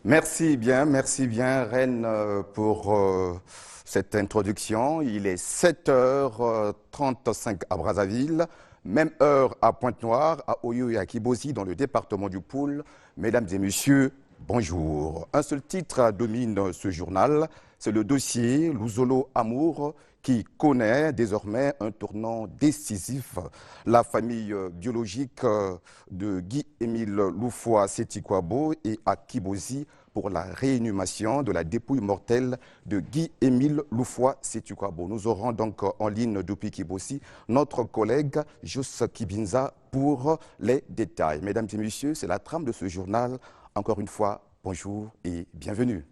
Merci bien, Reine, pour cette introduction. Il est 7h35 à Brazzaville, même heure à Pointe-Noire, à Oyo et à Kibosi, dans le département du Poul. Mesdames et messieurs, bonjour. Un seul titre domine ce journal, c'est le dossier Luzolo Amour, qui connaît désormais un tournant décisif. La famille biologique de Guy-Émile Loufoua Sétikwabo et à Kibosi pour la réinhumation de la dépouille mortelle de Guy-Émile Loufoua Sétikwabo. Nous aurons donc en ligne depuis Kibosi notre collègue Jos Kibinza pour les détails. Mesdames et messieurs, c'est la trame de ce journal. Encore une fois, bonjour et bienvenue.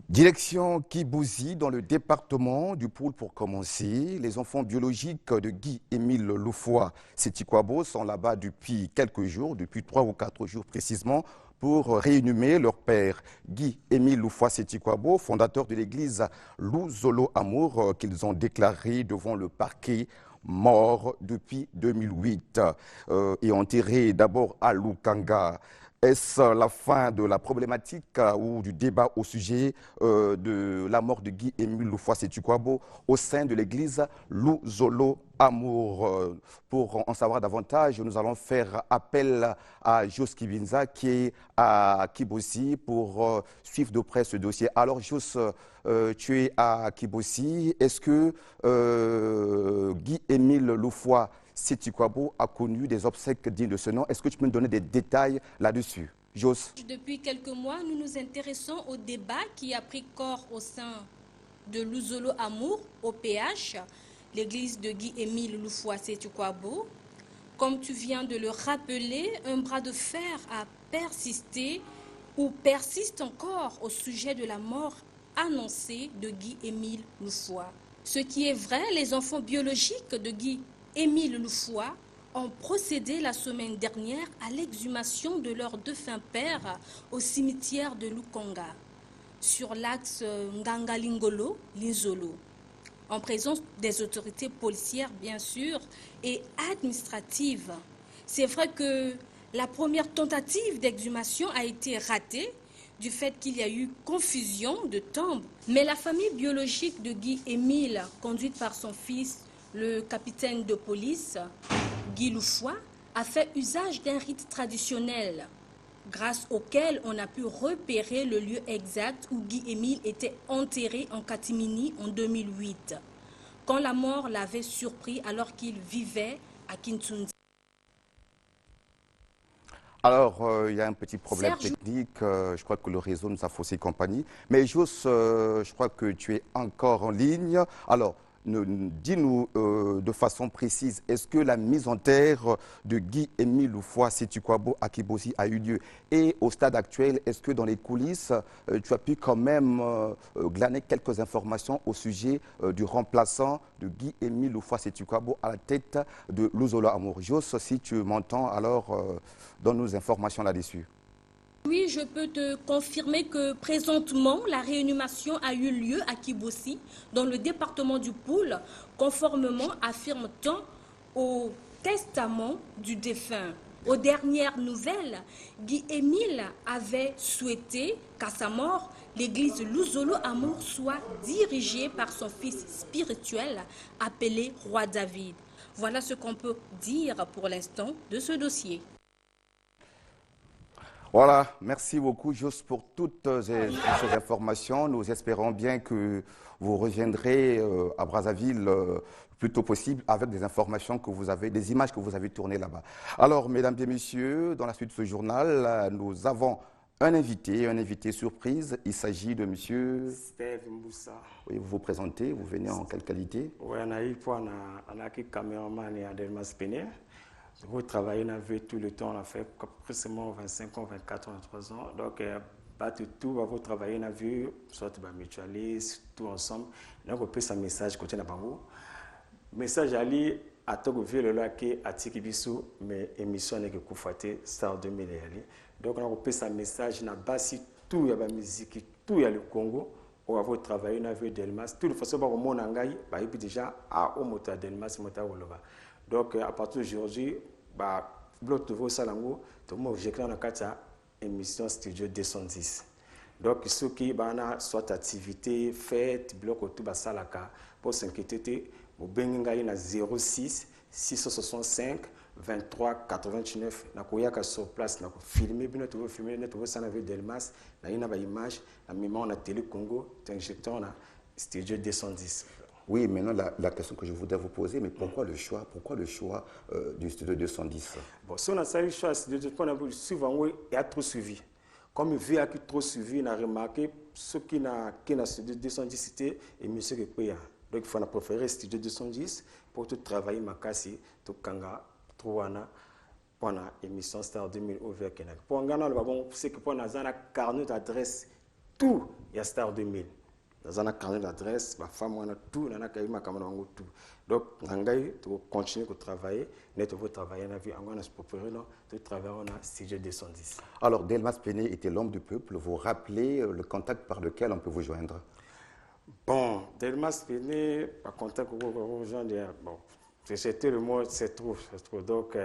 Direction Kibosi, dans le département du Poul pour commencer. Les enfants biologiques de Guy-Émile Loufoua Sétikwabo sont là-bas depuis quelques jours, depuis 3 ou 4 jours précisément, pour réinhumer leur père, Guy-Émile Loufoua Sétikwabo, fondateur de l'église Luzolo Amour, qu'ils ont déclaré devant le parquet mort depuis 2008 et enterré d'abord à Lukanga. Est-ce la fin de la problématique ou du débat au sujet de la mort de Guy-Émile Loufoua Sétikwabo au sein de l'église Luzolo Amour? Pour en savoir davantage, nous allons faire appel à Jos Kibinza qui est à Kibosi pour suivre de près ce dossier. Alors Jos, tu es à Kibosi. Est-ce que Guy-Émile Loufoua Sétikwabo a connu des obsèques dignes de ce nom? Est-ce que tu peux me donner des détails là-dessus, Jos? Depuis quelques mois, nous nous intéressons au débat qui a pris corps au sein de Luzolo Amour, au PH, l'église de Guy-Émile Loufoua Sétikwabo. Comme tu viens de le rappeler, un bras de fer a persisté ou persiste encore au sujet de la mort annoncée de Guy-Émile Loufoua. Ce qui est vrai, les enfants biologiques de Guy-Émile Loufoua ont procédé la semaine dernière à l'exhumation de leur défunt père au cimetière de Lukanga, sur l'axe Ngangalingolo-Linzolo, en présence des autorités policières bien sûr et administratives. C'est vrai que la première tentative d'exhumation a été ratée du fait qu'il y a eu confusion de tombes, mais la famille biologique de Guy-Émile, conduite par son fils, le capitaine de police Guy Loufoua, a fait usage d'un rite traditionnel grâce auquel on a pu repérer le lieu exact où Guy-Émile était enterré en catimini en 2008, quand la mort l'avait surpris alors qu'il vivait à Kintunza. Alors, il y a un petit problème Serge, technique. Je crois que le réseau nous a faussé compagnie. Mais Jos, je crois que tu es encore en ligne. Alors, dis-nous de façon précise, est-ce que la mise en terre de Guy-Émile Loufoua Sétikwabo à Kibosi a eu lieu? Et au stade actuel, est-ce que dans les coulisses, tu as pu quand même glaner quelques informations au sujet du remplaçant de Guy-Émile Loufoua Sétikwabo à la tête de Luzolo Amour? Jos, si tu m'entends, alors donne-nous informations là-dessus. oui, je peux te confirmer que présentement, la réinhumation a eu lieu à Kibosi, dans le département du Poul, conformément, affirme-t-on, au testament du défunt. Aux dernières nouvelles, Guy-Émile avait souhaité qu'à sa mort, l'église Luzolo Amour soit dirigée par son fils spirituel appelé Roi David. Voilà ce qu'on peut dire pour l'instant de ce dossier. Voilà, merci beaucoup Jos pour toutes ces informations. Nous espérons bien que vous reviendrez à Brazzaville le plus tôt possible avec des informations que vous avez, des images que vous avez tournées là-bas. Alors, mesdames et messieurs, dans la suite de ce journal, nous avons un invité surprise. Il s'agit de monsieur Steve Mboussa. Oui, vous vous présentez, vous venez en quelle qualité? Oui, on a eu pour un caméraman et Adelma Spéné. Vous travaillez, on a vu tout le temps, on a fait précisément 25 ans, 24 ans, 23 ans. Donc, tout va vous travailler na vue, soit ba mutualiste, tout ensemble. Donc on peut un message côté na bango. Message ali à tout vu le là que atiki biso mais émission n'est que kufate Star 2000 ali. Donc on peut un message na basi tout ya ba musique, tout ya le Congo. On va vous travailler na vue Delmas. Toute façon ba mon ngai ba et puis déjà à au mota Delmas mota woloba. Donc à partir d'aujourd'hui ba bloc de vos salango tout moi j'écris dans kata émission Studio 210. Donc, ceux qui ont soit activité, fête, bloc tout basalaka, pour s'inquiéter, vous bengingaï na 06 665 23 89. Na koyaka sur place, na filmer, bien tu veux filmer, tu veux ça na Delmas, na ina ba image, na mima na Télé Congo, t'injectons na Studio 210. Oui, maintenant la question que je voudrais vous poser, mais pourquoi le choix du Studio 210? Bon, si on a ça le choix, c'est de souvent il y a trop suivi. Comme il y a trop suivi, on a remarqué ce qui n'a Studio 210 c'était émission que quoi. Donc il faut préférer Studio 210 pour tout travailler ma casse, tout kanga, tout wana pour la émission Star 2000 ouvert Kenak. Pour un gars bon, c'est que pour un carnet d'adresse tout il y a Star 2000. Dans un carnet d'adresse, ma femme on a tout, on a ma caméra on a tout. Donc on tu continuer à travailler, net vous travailler na vie, on a préféré non, tu travailler on a Studio 210. Alors Delmas Péné était l'homme du peuple. Vous rappelez le contact par lequel on peut vous joindre? Bon, Delmas Péné, par contact avec vous joindre, bon, c'était le mot, c'est trop. Donc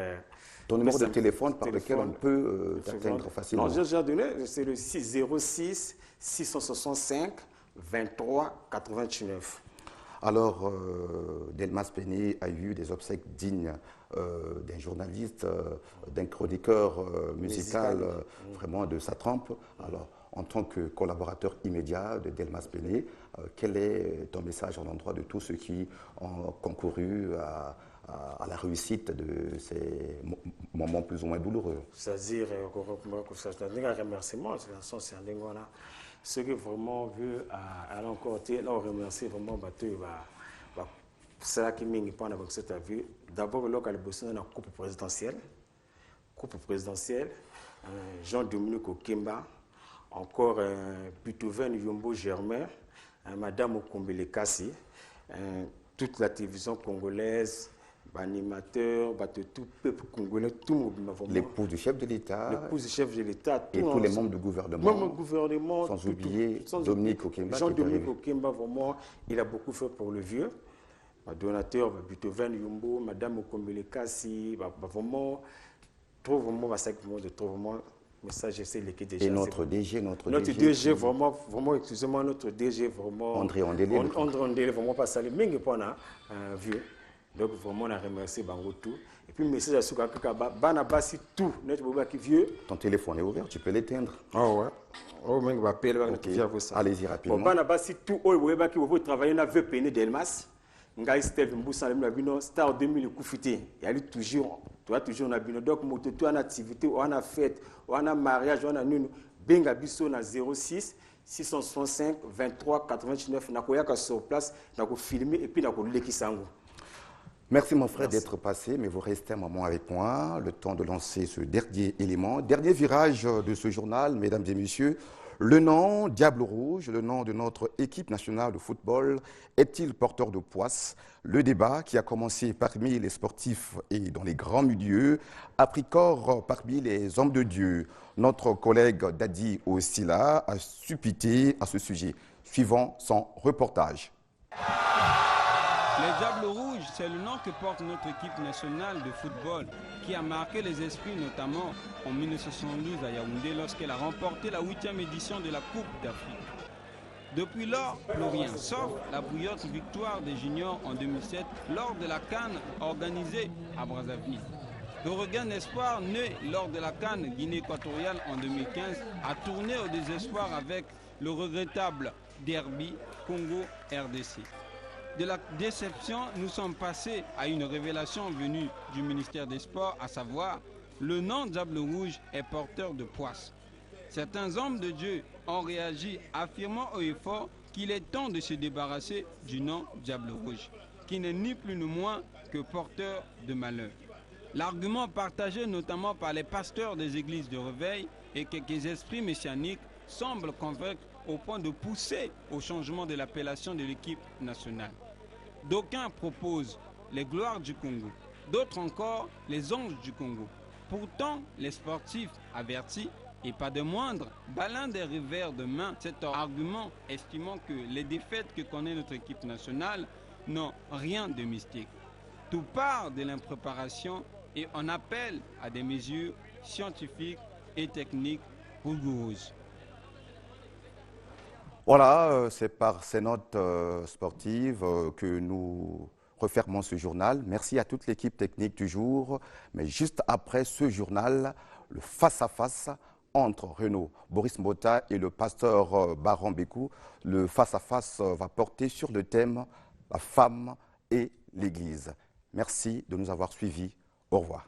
ton numéro de téléphone par lequel on peut t'atteindre facilement? Non, j'ai donné, c'est le 06 665 23 89. Alors, Delmas Péné a eu des obsèques dignes d'un journaliste, d'un chroniqueur musical, vraiment de sa trempe. Alors, en tant que collaborateur immédiat de Delmas Péné, quel est ton message à l'endroit de tous ceux qui ont concouru à la réussite de ces moments plus ou moins douloureux? C'est-à-dire, c'est un remerciement, c'est un déngoana. Ceux qui vraiment veulent aller encore, on remercie vraiment c'est là qui m'a pas avec cette vue. D'abord, là, il y a la coupe présidentielle, Jean-Dominique Okemba, encore Butoven Yombo Germain, Madame Okombele Kassi, toute la télévision congolaise, animateurs, tout peuple congolais, tout le monde. L'épouse du chef de l'État. L'épouse du chef de l'État. Et tous les membres du gouvernement. Sans oublier Dominique Okemba. Jean-Dominique Okemba, vraiment, il a beaucoup fait pour le vieux. Donateur, Butoven Yombo, Madame Okombele Kassi, vraiment, trop vraiment, message, j'essaie de déjà. Et notre DG, vraiment, excusez-moi, notre DG, vraiment. André Ondélé. André Ondélé, vraiment pas salé, mais il n'y a vieux. Donc vraiment on a remercié Bango tout. Et puis message à Souka Kaba, Banabasi tout, notre boba qui vieux. Ton téléphone est ouvert, tu peux l'éteindre. Ah ouais. Oh mec va appeler Allez-y rapidement. Bon Banabasi tout, oh boba qui veut travailler na VPN Delmas. Ngai Steve Mbusa le bino Star 2000 Koufité. Il y a toujours, toi toujours na bino donc moto toi en activité, on a fête, on a mariage, on a nous benga biso na 06 665 23 89 na koyaka sur place, na ko filmer et puis na ko lekisango. Merci mon frère d'être passé, mais vous restez un moment avec moi, le temps de lancer ce dernier élément, dernier virage de ce journal, mesdames et messieurs. Le nom Diable Rouge, le nom de notre équipe nationale de football, est-il porteur de poisse? Le débat qui a commencé parmi les sportifs et dans les grands milieux a pris corps parmi les hommes de Dieu. Notre collègue Dadi Osila a suppité à ce sujet. Suivant son reportage. Les Diables Rouges, c'est le nom que porte notre équipe nationale de football qui a marqué les esprits notamment en 1972 à Yaoundé lorsqu'elle a remporté la 8e édition de la Coupe d'Afrique. Depuis lors, plus rien, sauf la bouillotte victoire des juniors en 2007 lors de la CAN organisée à Brazzaville. Le regain d'espoir né lors de la CAN Guinée équatoriale en 2015 a tourné au désespoir avec le regrettable derby Congo-RDC. De la déception, nous sommes passés à une révélation venue du ministère des Sports, à savoir le nom Diable Rouge est porteur de poisse. Certains hommes de Dieu ont réagi affirmant haut et fort qu'il est temps de se débarrasser du nom Diable Rouge, qui n'est ni plus ni moins que porteur de malheur. L'argument partagé notamment par les pasteurs des églises de réveil et quelques esprits messianiques semblent convaincre au point de pousser au changement de l'appellation de l'équipe nationale. D'aucuns proposent les gloires du Congo, d'autres encore les anges du Congo. Pourtant, les sportifs avertis, et pas de moindre, baladent des revers de main cet argument, estimant que les défaites que connaît notre équipe nationale n'ont rien de mystique. Tout part de l'impréparation et on appelle à des mesures scientifiques et techniques rigoureuses. Voilà, c'est par ces notes sportives que nous refermons ce journal. Merci à toute l'équipe technique du jour. Mais juste après ce journal, le face-à-face entre Renaud Boris Mbota et le pasteur Baran Bekou. Le face-à-face va porter sur le thème « La femme et l'Église ». Merci de nous avoir suivis. Au revoir.